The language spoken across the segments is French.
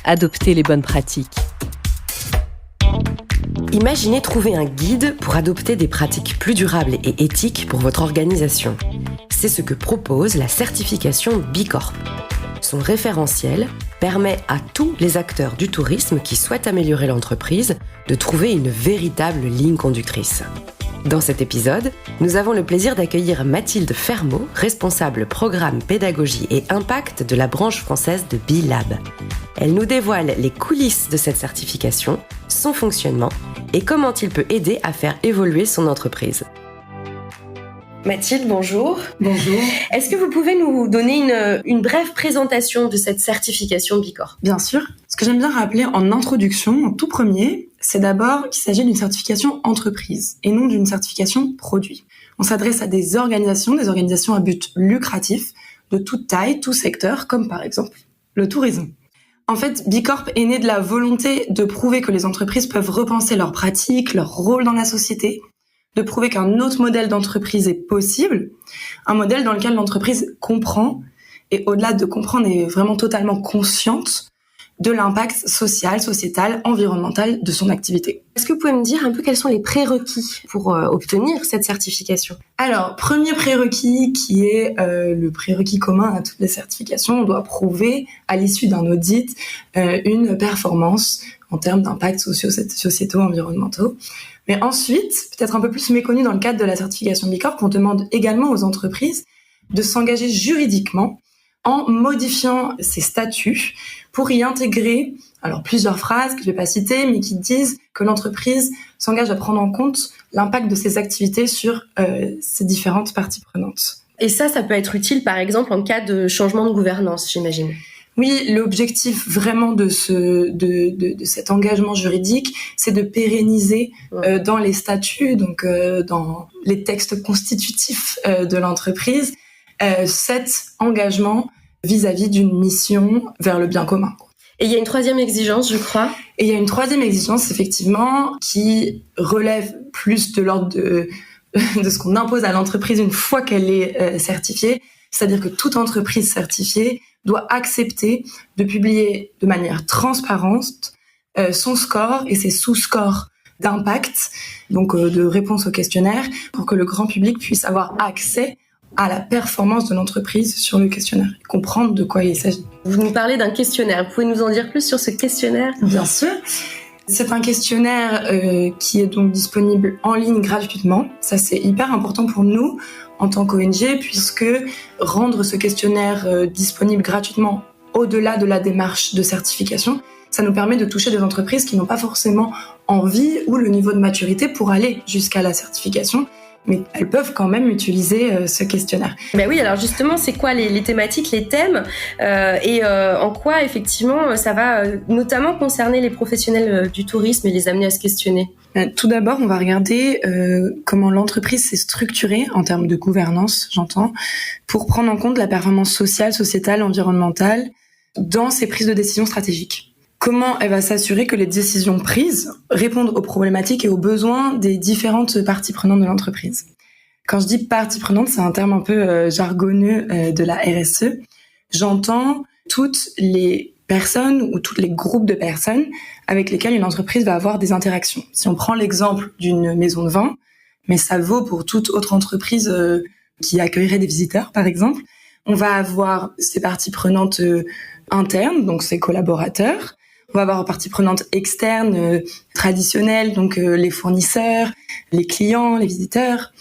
adopter les bonnes pratiques. Imaginez trouver un guide pour adopter des pratiques plus durables et éthiques pour votre organisation. C'est ce que propose la certification B Corp. Son référentiel permet à tous les acteurs du tourisme qui souhaitent améliorer l'entreprise de trouver une véritable ligne conductrice. Dans cet épisode, nous avons le plaisir d'accueillir Mathilde Fermaux, responsable programme pédagogie et impact de la branche française de B-Lab. Elle nous dévoile les coulisses de cette certification, son fonctionnement et comment il peut aider à faire évoluer son entreprise. Mathilde, bonjour. Bonjour. Est-ce que vous pouvez nous donner une brève présentation de cette certification B Corp ? Bien sûr. Ce que j'aime bien rappeler en introduction, en tout premier, c'est d'abord qu'il s'agit d'une certification entreprise et non d'une certification produit. On s'adresse à des organisations à but lucratif, de toute taille, tout secteur, comme par exemple le tourisme. En fait, B Corp est né de la volonté de prouver que les entreprises peuvent repenser leurs pratiques, leur rôle dans la société, de prouver qu'un autre modèle d'entreprise est possible, un modèle dans lequel l'entreprise comprend, et au-delà de comprendre, est vraiment totalement consciente de l'impact social, sociétal, environnemental de son activité. Est-ce que vous pouvez me dire un peu quels sont les prérequis pour obtenir cette certification ? Alors, premier prérequis qui est le prérequis commun à toutes les certifications, on doit prouver à l'issue d'un audit une performance en termes d'impact sociétaux, environnementaux. Mais ensuite, peut-être un peu plus méconnu dans le cadre de la certification B Corp, on demande également aux entreprises de s'engager juridiquement en modifiant ses statuts pour y intégrer, alors plusieurs phrases que je vais pas citer, mais qui disent que l'entreprise s'engage à prendre en compte l'impact de ses activités sur ses différentes parties prenantes. Et ça peut être utile par exemple en cas de changement de gouvernance, j'imagine. Oui, l'objectif vraiment de cet engagement juridique, c'est de pérenniser dans les statuts, donc dans les textes constitutifs de l'entreprise, cet engagement vis-à-vis d'une mission vers le bien commun. Et il y a une troisième exigence, je crois. Et il y a une troisième exigence, effectivement, qui relève plus de l'ordre de ce qu'on impose à l'entreprise une fois qu'elle est certifiée. C'est-à-dire que toute entreprise certifiée doit accepter de publier de manière transparente son score et ses sous-scores d'impact, donc de réponse au questionnaire, pour que le grand public puisse avoir accès à la performance de l'entreprise sur le questionnaire, et comprendre de quoi il s'agit. Vous nous parlez d'un questionnaire, vous pouvez nous en dire plus sur ce questionnaire ? Bien sûr. C'est un questionnaire qui est donc disponible en ligne gratuitement. Ça, c'est hyper important pour nous en tant qu'ONG, puisque rendre ce questionnaire disponible gratuitement au-delà de la démarche de certification, ça nous permet de toucher des entreprises qui n'ont pas forcément envie ou le niveau de maturité pour aller jusqu'à la certification, mais elles peuvent quand même utiliser ce questionnaire. Ben oui, alors justement, c'est quoi les thématiques, les thèmes et en quoi, effectivement, ça va notamment concerner les professionnels du tourisme et les amener à se questionner ? Tout d'abord, on va regarder comment l'entreprise s'est structurée en termes de gouvernance, j'entends, pour prendre en compte la performance sociale, sociétale, environnementale dans ses prises de décision stratégiques. Comment elle va s'assurer que les décisions prises répondent aux problématiques et aux besoins des différentes parties prenantes de l'entreprise. Quand je dis parties prenantes, c'est un terme un peu jargonneux de la RSE. J'entends toutes les personnes ou tous les groupes de personnes avec lesquelles une entreprise va avoir des interactions. Si on prend l'exemple d'une maison de vin, mais ça vaut pour toute autre entreprise qui accueillerait des visiteurs, par exemple, on va avoir ces parties prenantes internes, donc ses collaborateurs. On va avoir parties prenantes externes, traditionnelles, donc les fournisseurs, les clients, les visiteurs.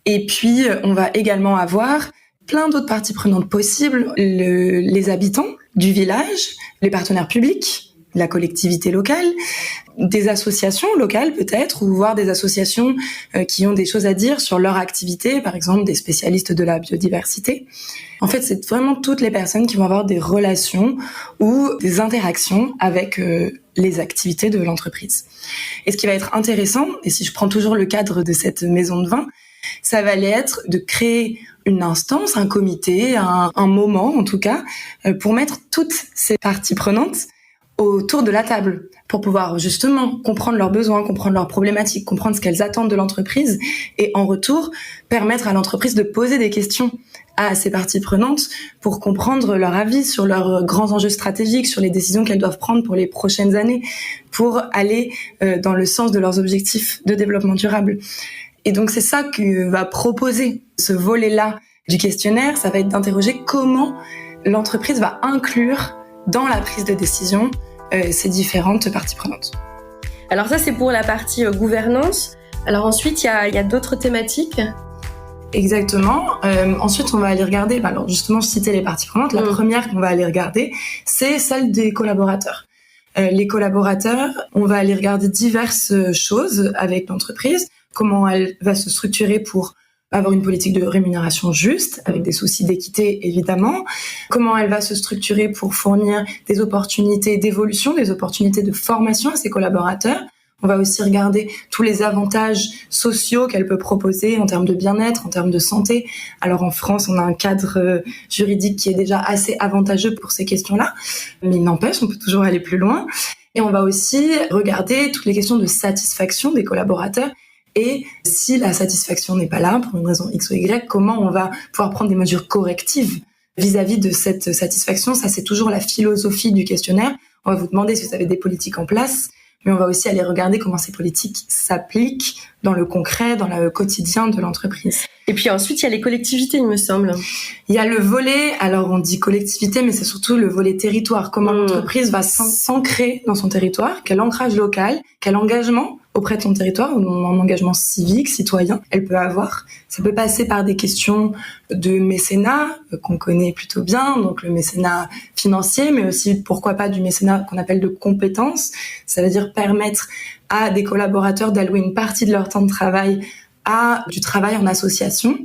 Et puis, on va également avoir plein d'autres parties prenantes possibles, les habitants du village, les partenaires publics, la collectivité locale, des associations locales peut-être, ou voire des associations qui ont des choses à dire sur leur activité, par exemple des spécialistes de la biodiversité. En fait, c'est vraiment toutes les personnes qui vont avoir des relations ou des interactions avec les activités de l'entreprise. Et ce qui va être intéressant, et si je prends toujours le cadre de cette maison de vin, ça va aller être de créer une instance, un comité, un moment en tout cas, pour mettre toutes ces parties prenantes autour de la table, pour pouvoir justement comprendre leurs besoins, comprendre leurs problématiques, comprendre ce qu'elles attendent de l'entreprise et en retour permettre à l'entreprise de poser des questions à ces parties prenantes pour comprendre leur avis sur leurs grands enjeux stratégiques, sur les décisions qu'elles doivent prendre pour les prochaines années, pour aller dans le sens de leurs objectifs de développement durable. Et donc c'est ça que va proposer ce volet-là du questionnaire, ça va être d'interroger comment l'entreprise va inclure dans la prise de décision ces différentes parties prenantes. Alors ça, c'est pour la partie gouvernance. Alors ensuite, il y a d'autres thématiques. Exactement. Ensuite, on va aller regarder, alors justement, je citais les parties prenantes. La première qu'on va aller regarder, c'est celle des collaborateurs. Les collaborateurs, on va aller regarder diverses choses avec l'entreprise, comment elle va se structurer pour avoir une politique de rémunération juste, avec des soucis d'équité évidemment, comment elle va se structurer pour fournir des opportunités d'évolution, des opportunités de formation à ses collaborateurs. On va aussi regarder tous les avantages sociaux qu'elle peut proposer en termes de bien-être, en termes de santé. Alors en France, on a un cadre juridique qui est déjà assez avantageux pour ces questions-là, mais il n'empêche, on peut toujours aller plus loin. Et on va aussi regarder toutes les questions de satisfaction des collaborateurs. Et si la satisfaction n'est pas là, pour une raison X ou Y, comment on va pouvoir prendre des mesures correctives vis-à-vis de cette satisfaction. Ça, c'est toujours la philosophie du questionnaire. On va vous demander si vous avez des politiques en place, mais on va aussi aller regarder comment ces politiques s'appliquent dans le concret, dans le quotidien de l'entreprise. Et puis ensuite, il y a les collectivités, il me semble. Il y a le volet, alors on dit collectivité, mais c'est surtout le volet territoire. Comment l'entreprise va s'ancrer dans son territoire, quel ancrage local, quel engagement auprès de son territoire, un engagement civique, citoyen, elle peut avoir. Ça peut passer par des questions de mécénat, qu'on connaît plutôt bien, donc le mécénat financier, mais aussi, pourquoi pas, du mécénat qu'on appelle de compétences. Ça veut dire permettre à des collaborateurs d'allouer une partie de leur temps de travail à du travail en association.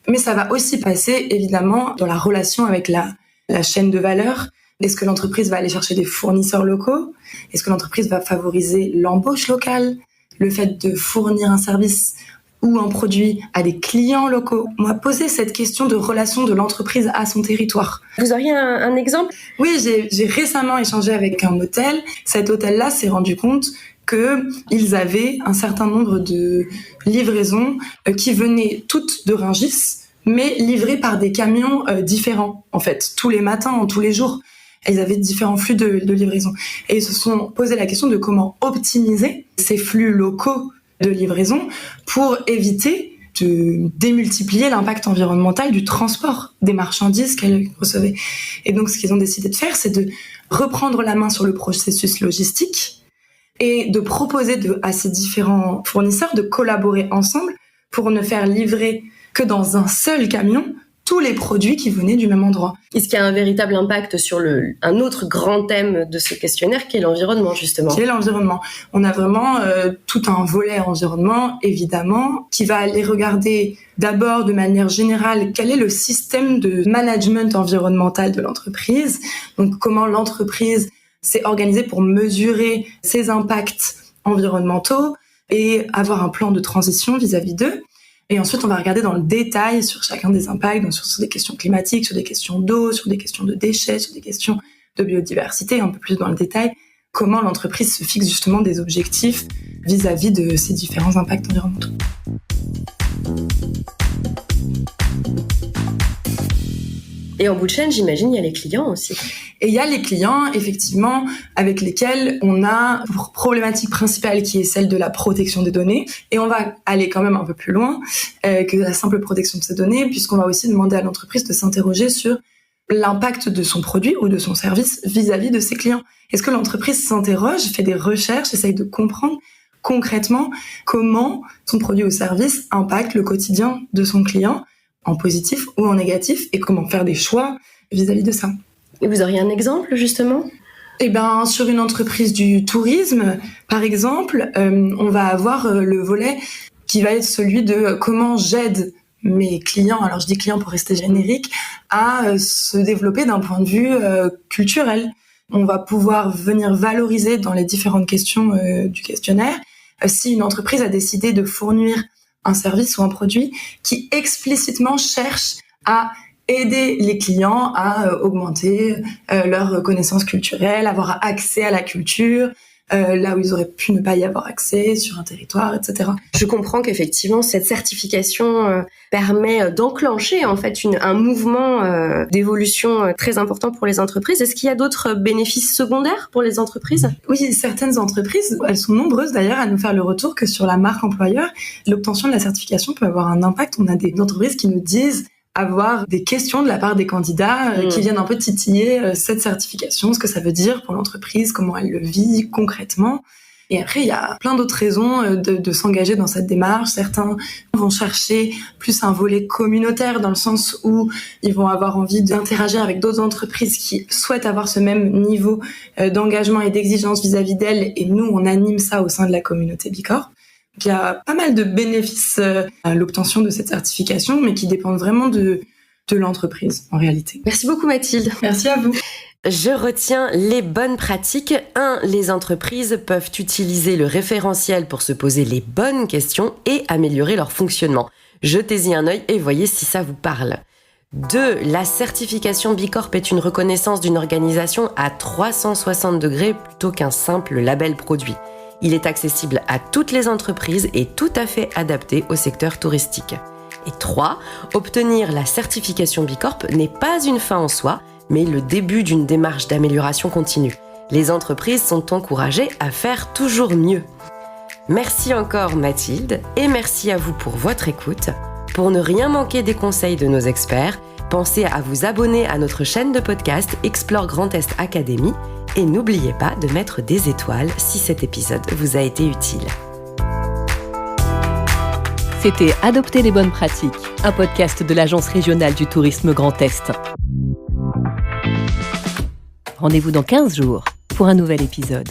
Mais ça va aussi passer, évidemment, dans la relation avec la chaîne de valeur. Est-ce que l'entreprise va aller chercher des fournisseurs locaux? Est-ce que l'entreprise va favoriser l'embauche locale? Le fait de fournir un service ou un produit à des clients locaux? On va poser cette question de relation de l'entreprise à son territoire. Vous auriez un exemple? Oui, j'ai récemment échangé avec un hôtel. Cet hôtel-là s'est rendu compte qu'ils avaient un certain nombre de livraisons qui venaient toutes de Rungis, mais livrées par des camions différents, en fait, tous les matins, tous les jours. Ils avaient différents flux de livraison. Et ils se sont posé la question de comment optimiser ces flux locaux de livraison pour éviter de démultiplier l'impact environnemental du transport des marchandises qu'elles recevaient. Et donc, ce qu'ils ont décidé de faire, c'est de reprendre la main sur le processus logistique et de proposer à ces différents fournisseurs de collaborer ensemble pour ne faire livrer que dans un seul camion tous les produits qui venaient du même endroit. Est-ce qu'il y a un véritable impact sur un autre grand thème de ce questionnaire qui est l'environnement, justement? Qui est l'environnement. On a vraiment tout un volet environnement, évidemment, qui va aller regarder d'abord de manière générale quel est le système de management environnemental de l'entreprise. Donc comment l'entreprise s'est organisée pour mesurer ses impacts environnementaux et avoir un plan de transition vis-à-vis d'eux. Et ensuite, on va regarder dans le détail sur chacun des impacts, donc sur des questions climatiques, sur des questions d'eau, sur des questions de déchets, sur des questions de biodiversité, un peu plus dans le détail, comment l'entreprise se fixe justement des objectifs vis-à-vis de ces différents impacts environnementaux. Et en bout de chaîne, j'imagine, il y a les clients aussi. Et il y a les clients, effectivement, avec lesquels on a une problématique principale qui est celle de la protection des données. Et on va aller quand même un peu plus loin que la simple protection de ces données, puisqu'on va aussi demander à l'entreprise de s'interroger sur l'impact de son produit ou de son service vis-à-vis de ses clients. Est-ce que l'entreprise s'interroge, fait des recherches, essaye de comprendre concrètement comment son produit ou service impacte le quotidien de son client, en positif ou en négatif, et comment faire des choix vis-à-vis de ça. Et vous auriez un exemple, justement ? Sur une entreprise du tourisme, par exemple, on va avoir le volet qui va être celui de comment j'aide mes clients, alors je dis clients pour rester générique, à se développer d'un point de vue culturel. On va pouvoir venir valoriser dans les différentes questions du questionnaire si une entreprise a décidé de fournir un service ou un produit qui explicitement cherche à aider les clients à augmenter leur connaissance culturelle, avoir accès à la culture, là où ils auraient pu ne pas y avoir accès sur un territoire, etc. Je comprends qu'effectivement cette certification permet d'enclencher en fait un mouvement d'évolution très important pour les entreprises. Est-ce qu'il y a d'autres bénéfices secondaires pour les entreprises ? Oui, certaines entreprises, elles sont nombreuses d'ailleurs à nous faire le retour que sur la marque employeur, l'obtention de la certification peut avoir un impact. On a des entreprises qui nous disent avoir des questions de la part des candidats qui viennent un peu titiller cette certification, ce que ça veut dire pour l'entreprise, comment elle le vit concrètement. Et après, il y a plein d'autres raisons de s'engager dans cette démarche. Certains vont chercher plus un volet communautaire dans le sens où ils vont avoir envie d'interagir avec d'autres entreprises qui souhaitent avoir ce même niveau d'engagement et d'exigence vis-à-vis d'elles. Et nous, on anime ça au sein de la communauté Bicorp. Il y a pas mal de bénéfices à l'obtention de cette certification, mais qui dépendent vraiment de l'entreprise, en réalité. Merci beaucoup Mathilde. Merci à vous. Je retiens les bonnes pratiques. 1. Les entreprises peuvent utiliser le référentiel pour se poser les bonnes questions et améliorer leur fonctionnement. Jetez-y un œil et voyez si ça vous parle. 2. La certification Bicorp est une reconnaissance d'une organisation à 360 degrés plutôt qu'un simple label produit. Il est accessible à toutes les entreprises et tout à fait adapté au secteur touristique. Et 3. Obtenir la certification Bicorp n'est pas une fin en soi, mais le début d'une démarche d'amélioration continue. Les entreprises sont encouragées à faire toujours mieux. Merci encore Mathilde et merci à vous pour votre écoute. Pour ne rien manquer des conseils de nos experts, pensez à vous abonner à notre chaîne de podcast Explore Grand Est Academy et n'oubliez pas de mettre des étoiles si cet épisode vous a été utile. C'était Adopter les bonnes pratiques, un podcast de l'Agence régionale du tourisme Grand Est. Rendez-vous dans 15 jours pour un nouvel épisode.